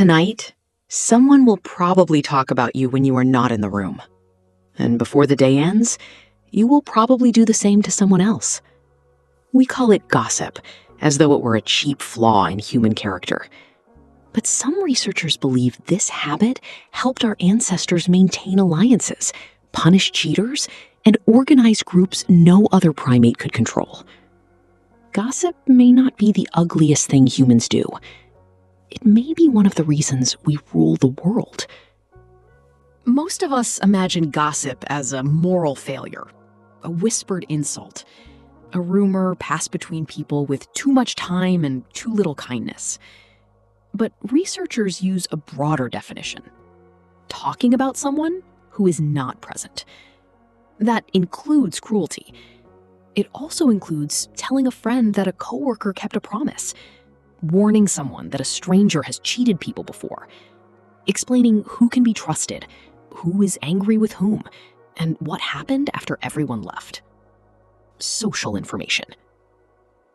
Tonight, someone will probably talk about you when you are not in the room. And before the day ends, you will probably do the same to someone else. We call it gossip, as though it were a cheap flaw in human character. But some researchers believe this habit helped our ancestors maintain alliances, punish cheaters, and organize groups no other primate could control. Gossip may not be the ugliest thing humans do. It may be one of the reasons we rule the world. Most of us imagine gossip as a moral failure, a whispered insult, a rumor passed between people with too much time and too little kindness. But researchers use a broader definition: talking about someone who is not present. That includes cruelty. It also includes telling a friend that a coworker kept a promise, warning someone that a stranger has cheated people before, explaining who can be trusted, who is angry with whom, and what happened after everyone left. Social information.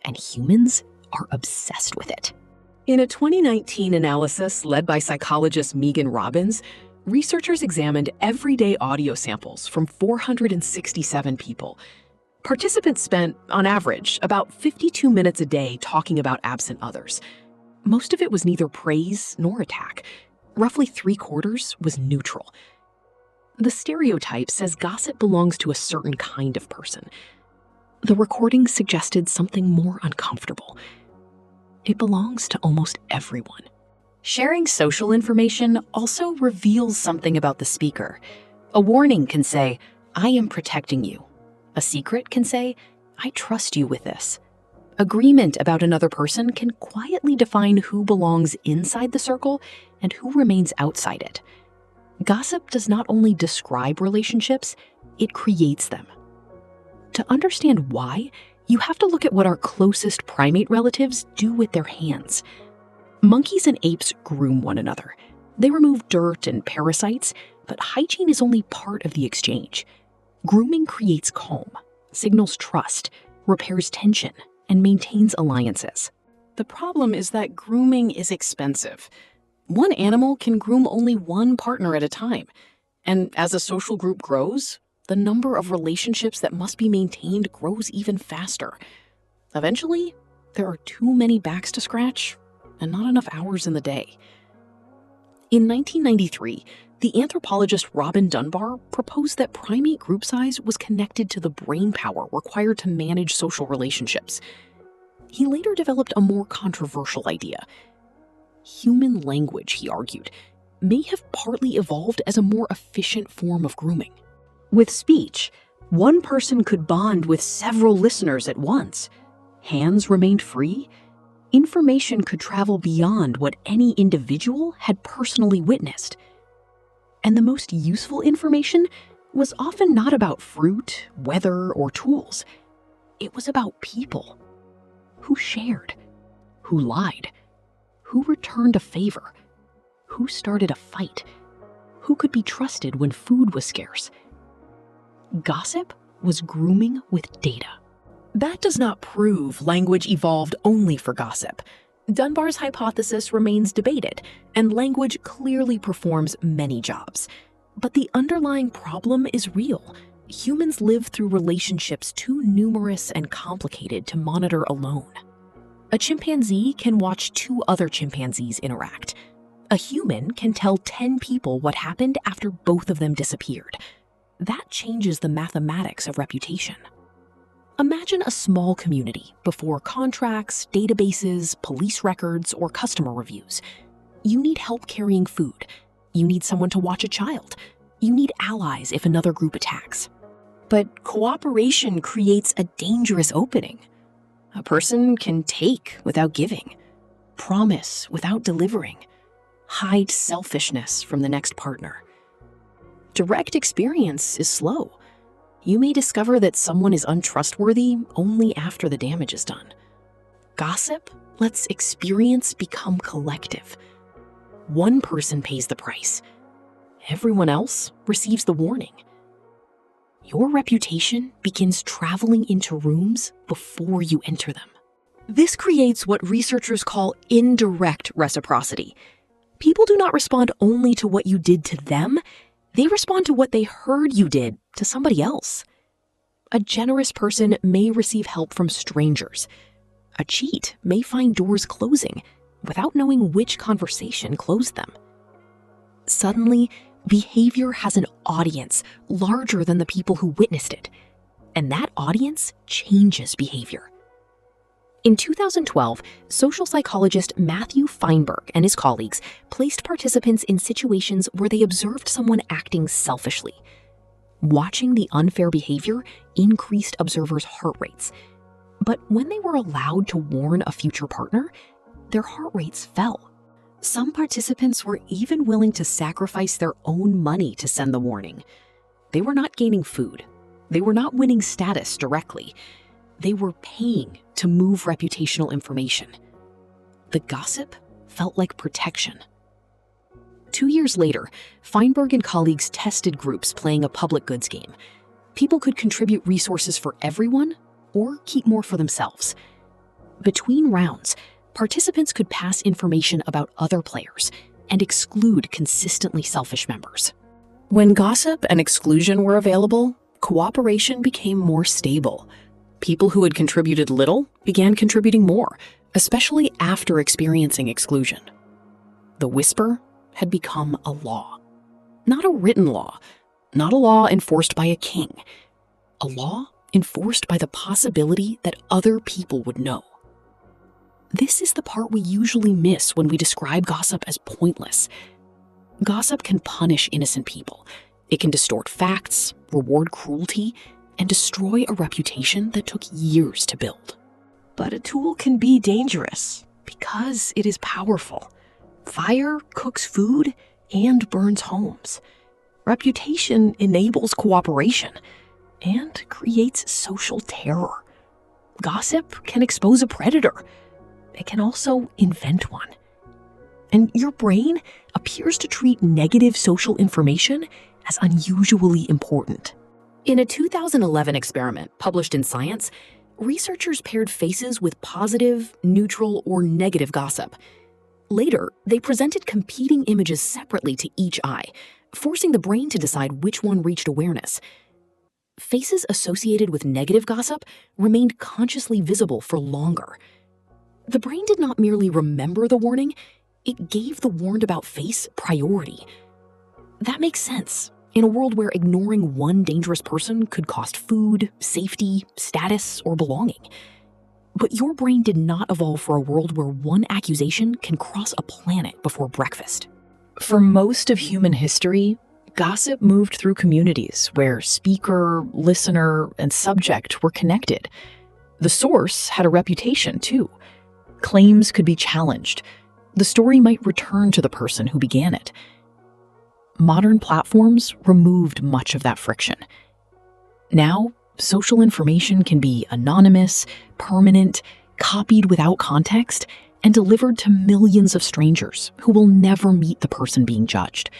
And humans are obsessed with it. In a 2019 analysis led by psychologist Robbins, researchers examined everyday audio samples from 467 people. Participants spent, on average, about 52 minutes a day talking about absent others. Most of it was neither praise nor attack. Roughly 3/4 was neutral. The stereotype says gossip belongs to a certain kind of person. The recording suggested something more uncomfortable. It belongs to almost everyone. Sharing social information also reveals something about the speaker. A warning can say, "I am protecting you." A secret can say, "I trust you with this." Agreement about another person can quietly define who belongs inside the circle and who remains outside it. Gossip does not only describe relationships, it creates them. To understand why, you have to look at what our closest primate relatives do with their hands. Monkeys and apes groom one another. They remove dirt and parasites, but hygiene is only part of the exchange. Grooming creates calm, signals trust, repairs tension, and maintains alliances. The problem is that grooming is expensive. One animal can groom only one partner at a time. And as a social group grows, the number of relationships that must be maintained grows even faster. Eventually, there are too many backs to scratch and not enough hours in the day. In 1993, the anthropologist Robin Dunbar proposed that primate group size was connected to the brain power required to manage social relationships. He later developed a more controversial idea. Human language, he argued, may have partly evolved as a more efficient form of grooming. With speech, one person could bond with several listeners at once. Hands remained free. Information could travel beyond what any individual had personally witnessed. And the most useful information was often not about fruit, weather, or tools. It was about people. Who shared? Who lied? Who returned a favor? Who started a fight? Who could be trusted when food was scarce? Gossip was grooming with data. That does not prove language evolved only for gossip. Dunbar's hypothesis remains debated, and language clearly performs many jobs. But the underlying problem is real. Humans live through relationships too numerous and complicated to monitor alone. A chimpanzee can watch 2 other chimpanzees interact. A human can tell 10 people what happened after both of them disappeared. That changes the mathematics of reputation. Imagine a small community before contracts, databases, police records, or customer reviews. You need help carrying food. You need someone to watch a child. You need allies if another group attacks. But cooperation creates a dangerous opening. A person can take without giving, promise without delivering, hide selfishness from the next partner. Direct experience is slow. You may discover that someone is untrustworthy only after the damage is done. Gossip lets experience become collective. One person pays the price. Everyone else receives the warning. Your reputation begins traveling into rooms before you enter them. This creates what researchers call indirect reciprocity. People do not respond only to what you did to them, they respond to what they heard you did to somebody else. A generous person may receive help from strangers. A cheat may find doors closing without knowing which conversation closed them. Suddenly, behavior has an audience larger than the people who witnessed it, and that audience changes behavior. In 2012, social psychologist Matthew Feinberg and his colleagues placed participants in situations where they observed someone acting selfishly. Watching the unfair behavior increased observers' heart rates. But when they were allowed to warn a future partner, their heart rates fell. Some participants were even willing to sacrifice their own money to send the warning. They were not gaining food. They were not winning status directly. They were paying to move reputational information. The gossip felt like protection. 2 years later, Feinberg and colleagues tested groups playing a public goods game. People could contribute resources for everyone or keep more for themselves. Between rounds, participants could pass information about other players and exclude consistently selfish members. When gossip and exclusion were available, cooperation became more stable. People who had contributed little began contributing more, especially after experiencing exclusion. The whisper had become a law. Not a written law, not a law enforced by a king. A law enforced by the possibility that other people would know. This is the part we usually miss when we describe gossip as pointless. Gossip can punish innocent people. It can distort facts, reward cruelty, and destroy a reputation that took years to build. But a tool can be dangerous because it is powerful. Fire cooks food and burns homes. Reputation enables cooperation and creates social terror. Gossip can expose a predator. It can also invent one. And your brain appears to treat negative social information as unusually important. In a 2011 experiment published in Science, researchers paired faces with positive, neutral, or negative gossip. Later, they presented competing images separately to each eye, forcing the brain to decide which one reached awareness. Faces associated with negative gossip remained consciously visible for longer. The brain did not merely remember the warning, it gave the warned about face priority. That makes sense in a world where ignoring one dangerous person could cost food, safety, status, or belonging. But your brain did not evolve for a world where one accusation can cross a planet before breakfast. For most of human history, gossip moved through communities where speaker, listener, and subject were connected. The source had a reputation, too. Claims could be challenged. The story might return to the person who began it. Modern platforms removed much of that friction. Now, social information can be anonymous, permanent, copied without context, and delivered to millions of strangers who will never meet the person being judged.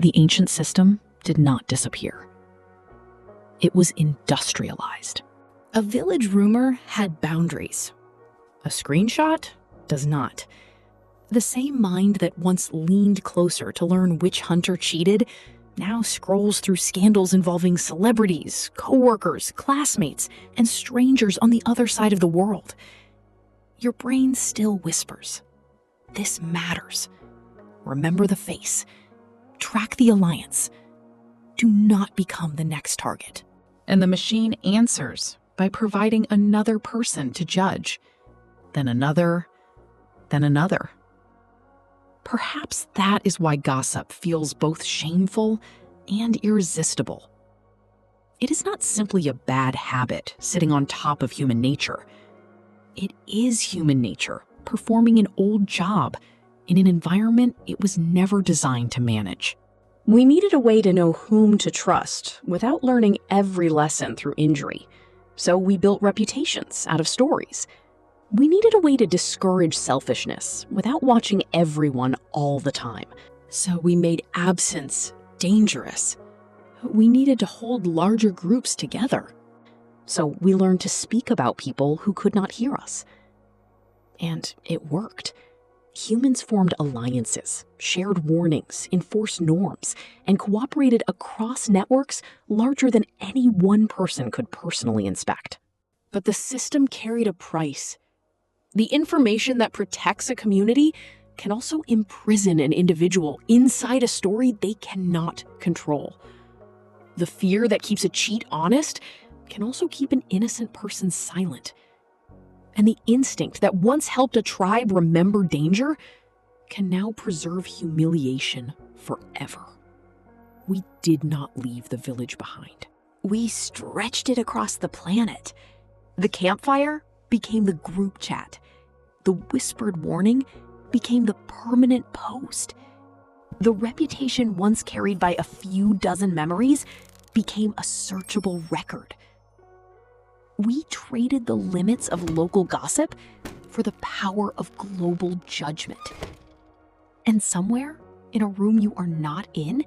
The ancient system did not disappear. It was industrialized. A village rumor had boundaries. A screenshot does not. The same mind that once leaned closer to learn which hunter cheated now scrolls through scandals involving celebrities, coworkers, classmates, and strangers on the other side of the world. Your brain still whispers, "This matters." Remember the face. Track the alliance. Do not become the next target. And the machine answers by providing another person to judge, then another, then another. Perhaps that is why gossip feels both shameful and irresistible. It is not simply a bad habit sitting on top of human nature. It is human nature performing an old job in an environment it was never designed to manage. We needed a way to know whom to trust without learning every lesson through injury. So we built reputations out of stories. We needed a way to discourage selfishness without watching everyone all the time. So we made absence dangerous. We needed to hold larger groups together. So we learned to speak about people who could not hear us. And it worked. humans formed alliances, shared warnings, enforced norms, and cooperated across networks larger than any one person could personally inspect. But the system carried a price. The information that protects a community can also imprison an individual inside a story they cannot control. The fear that keeps a cheat honest can also keep an innocent person silent. And the instinct that once helped a tribe remember danger can now preserve humiliation forever. We did not leave the village behind. We stretched it across the planet. The campfire became the group chat. The whispered warning became the permanent post. The reputation once carried by a few dozen memories became a searchable record. We traded the limits of local gossip for the power of global judgment. And somewhere, in a room you are not in,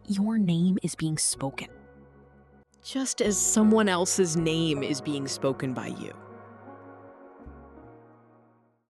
your name is being spoken. Just as someone else's name is being spoken by you.